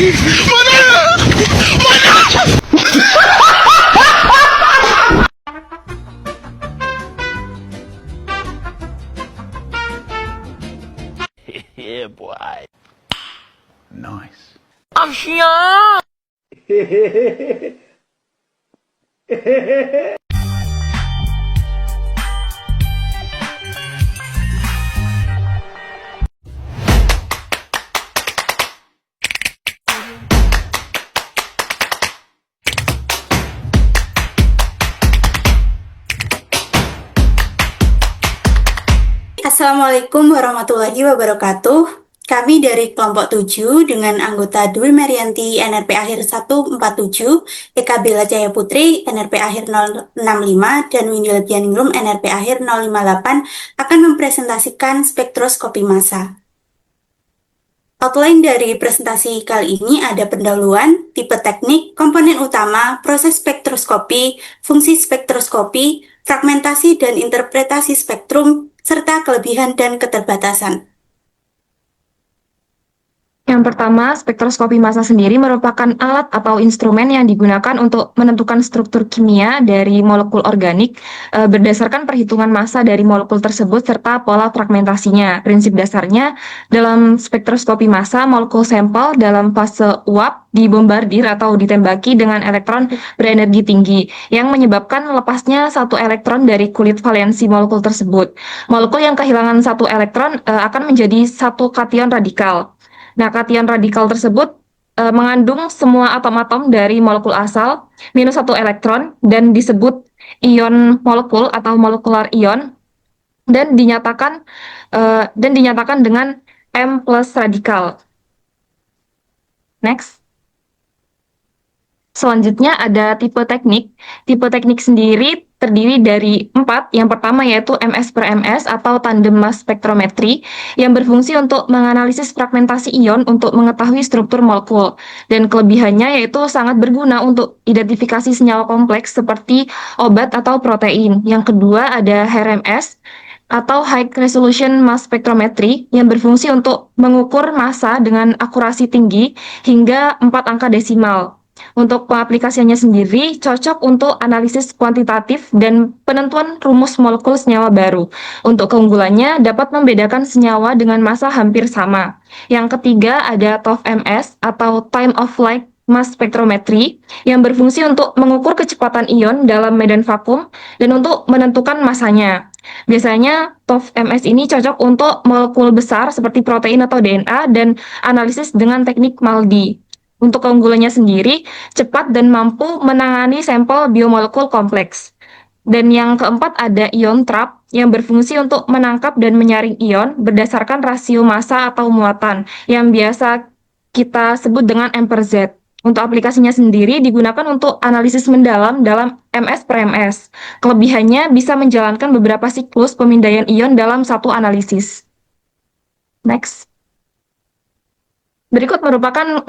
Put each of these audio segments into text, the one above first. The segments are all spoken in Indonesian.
Yeah, boy. Nice. Assalamualaikum warahmatullahi wabarakatuh. Kami dari kelompok 7 dengan anggota Dwi Marianti NRP akhir 147, Eka Bella Jaya Putri NRP akhir 065, dan Windy Lebianingrum NRP akhir 058 akan mempresentasikan spektroskopi massa. Outline dari presentasi kali ini ada pendahuluan, tipe teknik, komponen utama, proses spektroskopi, fungsi spektroskopi, fragmentasi dan interpretasi spektrum, serta kelebihan dan keterbatasan. Yang pertama, spektroskopi massa sendiri merupakan alat atau instrumen yang digunakan untuk menentukan struktur kimia dari molekul organik berdasarkan perhitungan massa dari molekul tersebut serta pola fragmentasinya. Prinsip dasarnya, dalam spektroskopi massa, molekul sampel dalam fase uap dibombardir atau ditembaki dengan elektron berenergi tinggi yang menyebabkan lepasnya satu elektron dari kulit valensi molekul tersebut. Molekul yang kehilangan satu elektron akan menjadi satu kation radikal. Nah, kation radikal tersebut mengandung semua atom-atom dari molekul asal minus satu elektron dan disebut ion molekul atau molekular ion dan dinyatakan dengan M+ radikal. Next. Selanjutnya ada tipe teknik. Tipe teknik sendiri terdiri dari 4. Yang pertama yaitu MS per MS atau tandem mass spectrometry yang berfungsi untuk menganalisis fragmentasi ion untuk mengetahui struktur molekul. Dan kelebihannya yaitu sangat berguna untuk identifikasi senyawa kompleks seperti obat atau protein. Yang kedua ada HRMS atau High Resolution Mass Spectrometry yang berfungsi untuk mengukur massa dengan akurasi tinggi hingga 4 angka desimal. Untuk pengaplikasiannya sendiri cocok untuk analisis kuantitatif dan penentuan rumus molekul senyawa baru. Untuk keunggulannya dapat membedakan senyawa dengan massa hampir sama. Yang ketiga ada TOF-MS atau Time of Flight Mass Spectrometry yang berfungsi untuk mengukur kecepatan ion dalam medan vakum dan untuk menentukan massanya. Biasanya TOF-MS ini cocok untuk molekul besar seperti protein atau DNA dan analisis dengan teknik MALDI. Untuk keunggulannya sendiri, cepat dan mampu menangani sampel biomolekul kompleks. Dan yang keempat ada ion trap yang berfungsi untuk menangkap dan menyaring ion berdasarkan rasio massa atau muatan yang biasa kita sebut dengan M per Z. Untuk aplikasinya sendiri digunakan untuk analisis mendalam dalam MS per MS. Kelebihannya bisa menjalankan beberapa siklus pemindaian ion dalam satu analisis. Next. Berikut merupakan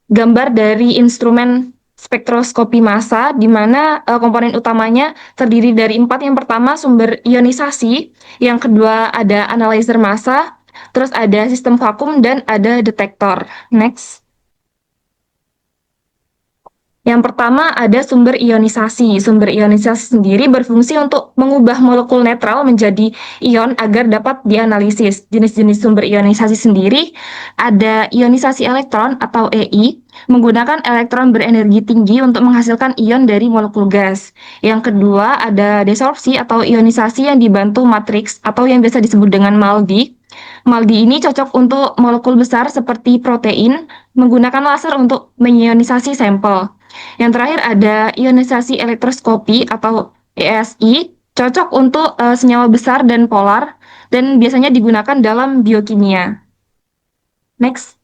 gambar dari instrumen spektroskopi massa, di mana komponen utamanya terdiri dari 4. Yang pertama sumber ionisasi, yang kedua ada analyzer massa, terus ada sistem vakum, dan ada detektor. Next. Yang pertama ada sumber ionisasi. Sumber ionisasi sendiri berfungsi untuk mengubah molekul netral menjadi ion agar dapat dianalisis. Jenis-jenis sumber ionisasi sendiri ada ionisasi elektron atau EI, menggunakan elektron berenergi tinggi untuk menghasilkan ion dari molekul gas. Yang kedua ada desorpsi atau ionisasi yang dibantu matriks atau yang biasa disebut dengan MALDI. MALDI ini cocok untuk molekul besar seperti protein, menggunakan laser untuk mengionisasi sampel. Yang terakhir ada ionisasi elektroskopi atau ESI, cocok untuk senyawa besar dan polar, dan biasanya digunakan dalam biokimia. Next.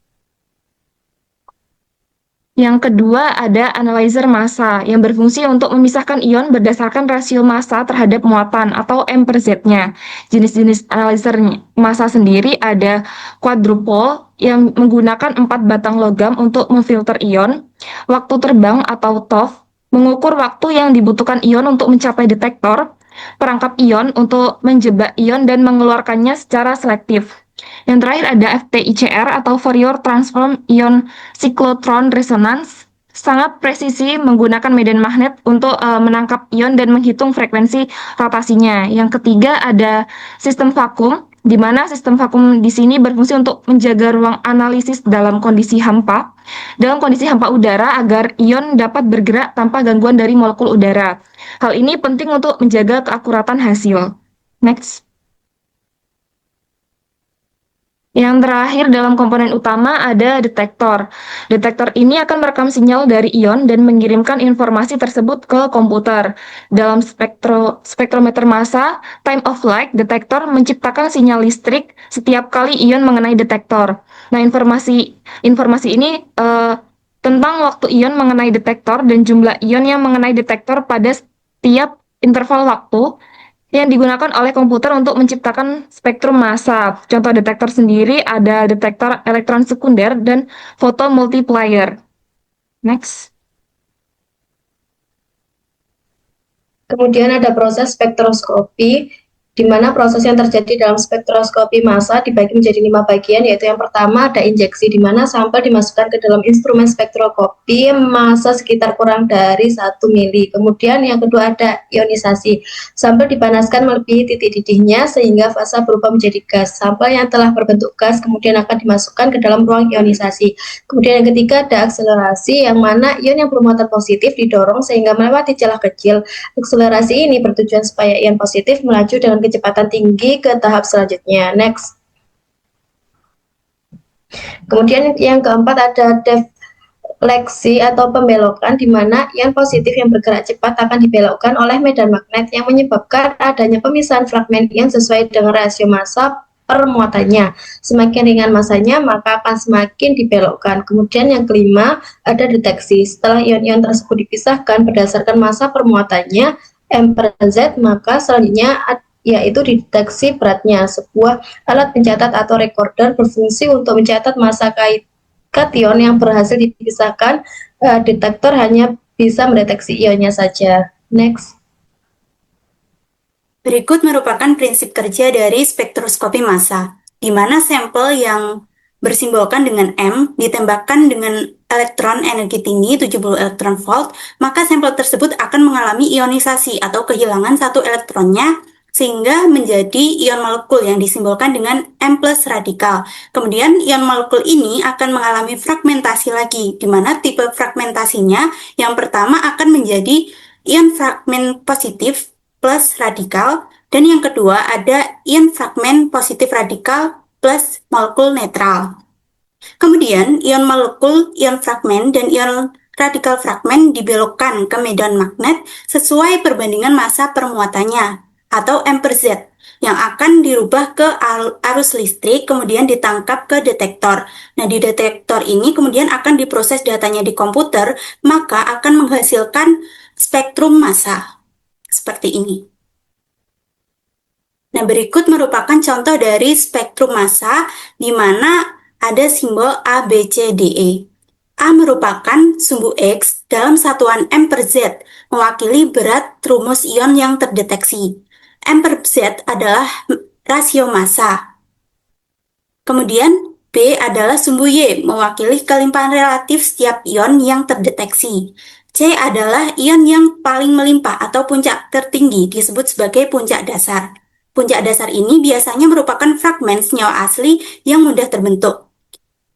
Yang kedua ada analyzer massa yang berfungsi untuk memisahkan ion berdasarkan rasio massa terhadap muatan atau M per Z-nya. Jenis-jenis analyzer massa sendiri ada quadrupole yang menggunakan 4 batang logam untuk memfilter ion, waktu terbang atau TOF, mengukur waktu yang dibutuhkan ion untuk mencapai detektor, perangkap ion untuk menjebak ion dan mengeluarkannya secara selektif. Yang terakhir ada FTICR atau Fourier Transform Ion Cyclotron Resonance, sangat presisi menggunakan medan magnet untuk menangkap ion dan menghitung frekuensi rotasinya. Yang ketiga ada sistem vakum, di mana sistem vakum di sini berfungsi untuk menjaga ruang analisis dalam kondisi hampa udara agar ion dapat bergerak tanpa gangguan dari molekul udara. Hal ini penting untuk menjaga keakuratan hasil. Next. Yang terakhir dalam komponen utama ada detektor. Detektor ini akan merekam sinyal dari ion dan mengirimkan informasi tersebut ke komputer. Dalam spektrometer massa, time of flight, detektor menciptakan sinyal listrik setiap kali ion mengenai detektor. Nah, informasi ini tentang waktu ion mengenai detektor dan jumlah ion yang mengenai detektor pada setiap interval waktu yang digunakan oleh komputer untuk menciptakan spektrum massa. Contoh detektor sendiri ada detektor elektron sekunder dan photomultiplier. Next. Kemudian ada proses spektroskopi, di mana proses yang terjadi dalam spektroskopi massa dibagi menjadi 5 bagian, yaitu yang pertama ada injeksi, di mana sampel dimasukkan ke dalam instrumen spektroskopi massa sekitar kurang dari 1 mili. Kemudian yang kedua ada ionisasi, sampel dipanaskan melebihi titik didihnya sehingga fase berubah menjadi gas. Sampel yang telah berbentuk gas kemudian akan dimasukkan ke dalam ruang ionisasi. Kemudian yang ketiga ada akselerasi, yang mana ion yang bermuatan positif didorong sehingga melewati celah kecil. Akselerasi ini bertujuan supaya ion positif melaju dengan kecepatan tinggi ke tahap selanjutnya. Next. Kemudian yang keempat ada defleksi atau pembelokan, di mana ion positif yang bergerak cepat akan dibelokkan oleh medan magnet yang menyebabkan adanya pemisahan fragmen ion sesuai dengan rasio massa per muatannya. Semakin ringan masanya, maka akan semakin dibelokkan. Kemudian yang kelima ada deteksi. Setelah ion-ion tersebut dipisahkan berdasarkan massa per muatannya M per Z, maka selanjutnya yaitu dideteksi beratnya. Sebuah alat pencatat atau recorder berfungsi untuk mencatat massa kation yang berhasil dipisahkan. Detektor hanya bisa mendeteksi ionnya saja. Next. Berikut merupakan prinsip kerja dari spektroskopi massa, di mana sampel yang bersimbolkan dengan M ditembakkan dengan elektron energi tinggi 70 elektron volt, maka sampel tersebut akan mengalami ionisasi atau kehilangan satu elektronnya sehingga menjadi ion molekul yang disimbolkan dengan M+ radikal. Kemudian ion molekul ini akan mengalami fragmentasi lagi, di mana tipe fragmentasinya yang pertama akan menjadi ion fragmen positif plus radikal, dan yang kedua ada ion fragmen positif radikal plus molekul netral. Kemudian ion molekul, ion fragmen, dan ion radikal fragmen dibelokkan ke medan magnet sesuai perbandingan massa per muatannya atau M per Z yang akan dirubah ke arus listrik kemudian ditangkap ke detektor. Nah, di detektor ini kemudian akan diproses datanya di komputer, maka akan menghasilkan spektrum massa seperti ini. Nah, berikut merupakan contoh dari spektrum massa di mana ada simbol A, B, C, D, E. A merupakan sumbu X dalam satuan M per Z, mewakili berat rumus ion yang terdeteksi. M per Z adalah rasio massa. Kemudian B adalah sumbu Y, mewakili kelimpahan relatif setiap ion yang terdeteksi. C adalah ion yang paling melimpah atau puncak tertinggi, disebut sebagai puncak dasar. Puncak dasar ini biasanya merupakan fragmen senyawa asli yang mudah terbentuk.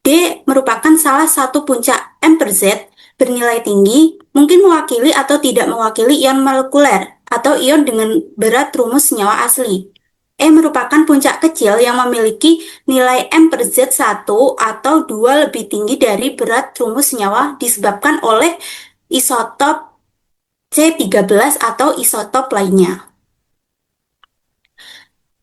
D merupakan salah satu puncak M per Z bernilai tinggi, mungkin mewakili atau tidak mewakili ion molekuler atau ion dengan berat rumus senyawa asli. E merupakan puncak kecil yang memiliki nilai M per Z1 atau 2 lebih tinggi dari berat rumus senyawa disebabkan oleh isotop C13 atau isotop lainnya.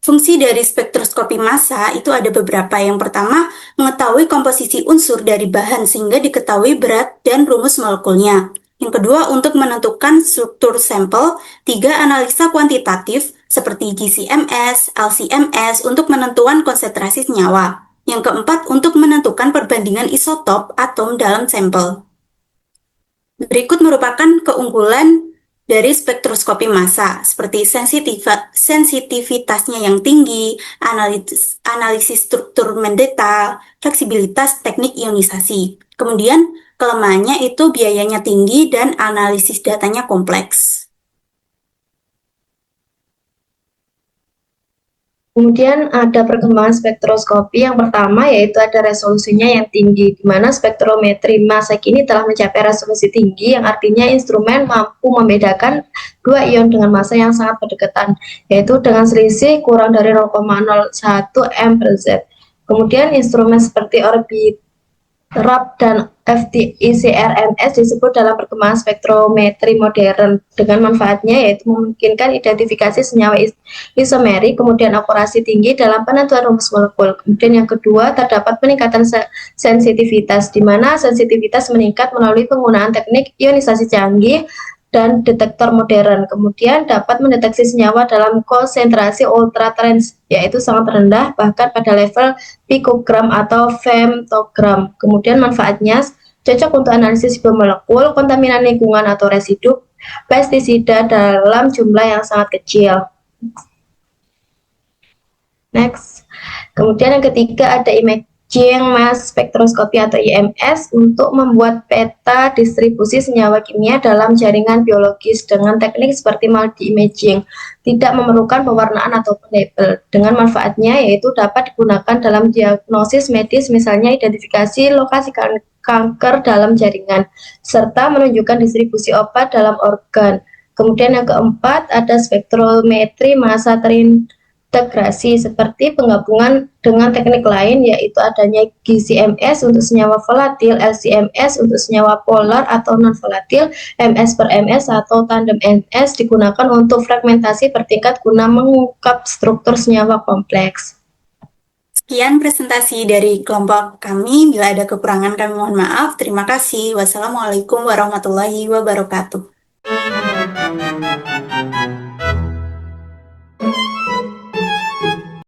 Fungsi dari spektroskopi massa itu ada beberapa. Yang pertama, mengetahui komposisi unsur dari bahan sehingga diketahui berat dan rumus molekulnya. Yang kedua, untuk menentukan struktur sampel. 3, analisa kuantitatif seperti GCMS, LCMS untuk menentukan konsentrasi senyawa. Yang keempat, untuk menentukan perbandingan isotop atom dalam sampel. Berikut merupakan keunggulan dari spektroskopi massa, seperti sensitivitasnya yang tinggi, analisis struktur mendetail, fleksibilitas teknik ionisasi. Kemudian, kelemahannya itu biayanya tinggi dan analisis datanya kompleks. Kemudian ada perkembangan spektroskopi yang pertama yaitu ada resolusinya yang tinggi, di mana spektrometri masa kini telah mencapai resolusi tinggi yang artinya instrumen mampu membedakan dua ion dengan massa yang sangat berdekatan, yaitu dengan selisih kurang dari 0,01 m per z. Kemudian instrumen seperti orbit RAP dan FTICRMS disebut dalam perkembangan spektrometri modern dengan manfaatnya yaitu memungkinkan identifikasi senyawa isomerik, kemudian akurasi tinggi dalam penentuan rumus molekul. Kemudian yang kedua, terdapat peningkatan sensitivitas, di mana sensitivitas meningkat melalui penggunaan teknik ionisasi canggih dan detektor modern. Kemudian dapat mendeteksi senyawa dalam konsentrasi ultratrans, yaitu sangat rendah, bahkan pada level pikogram atau femtogram. Kemudian manfaatnya cocok untuk analisis biomolekul, kontaminan lingkungan atau residu pestisida dalam jumlah yang sangat kecil. Next. Kemudian yang ketiga ada imaging mass spektroskopi atau IMS untuk membuat peta distribusi senyawa kimia dalam jaringan biologis dengan teknik seperti multi-imaging, tidak memerlukan pewarnaan ataupun label. Dengan manfaatnya yaitu dapat digunakan dalam diagnosis medis, misalnya identifikasi lokasi kanker dalam jaringan, serta menunjukkan distribusi obat dalam organ. Kemudian yang keempat ada spektrometri massa terintegrasi seperti penggabungan dengan teknik lain yaitu adanya GC-MS untuk senyawa volatil, LC-MS untuk senyawa polar atau non-volatil, MS per MS atau tandem MS digunakan untuk fragmentasi bertingkat guna mengungkap struktur senyawa kompleks. Sekian presentasi dari kelompok kami. Bila ada kekurangan kami mohon maaf. Terima kasih. Wassalamualaikum warahmatullahi wabarakatuh.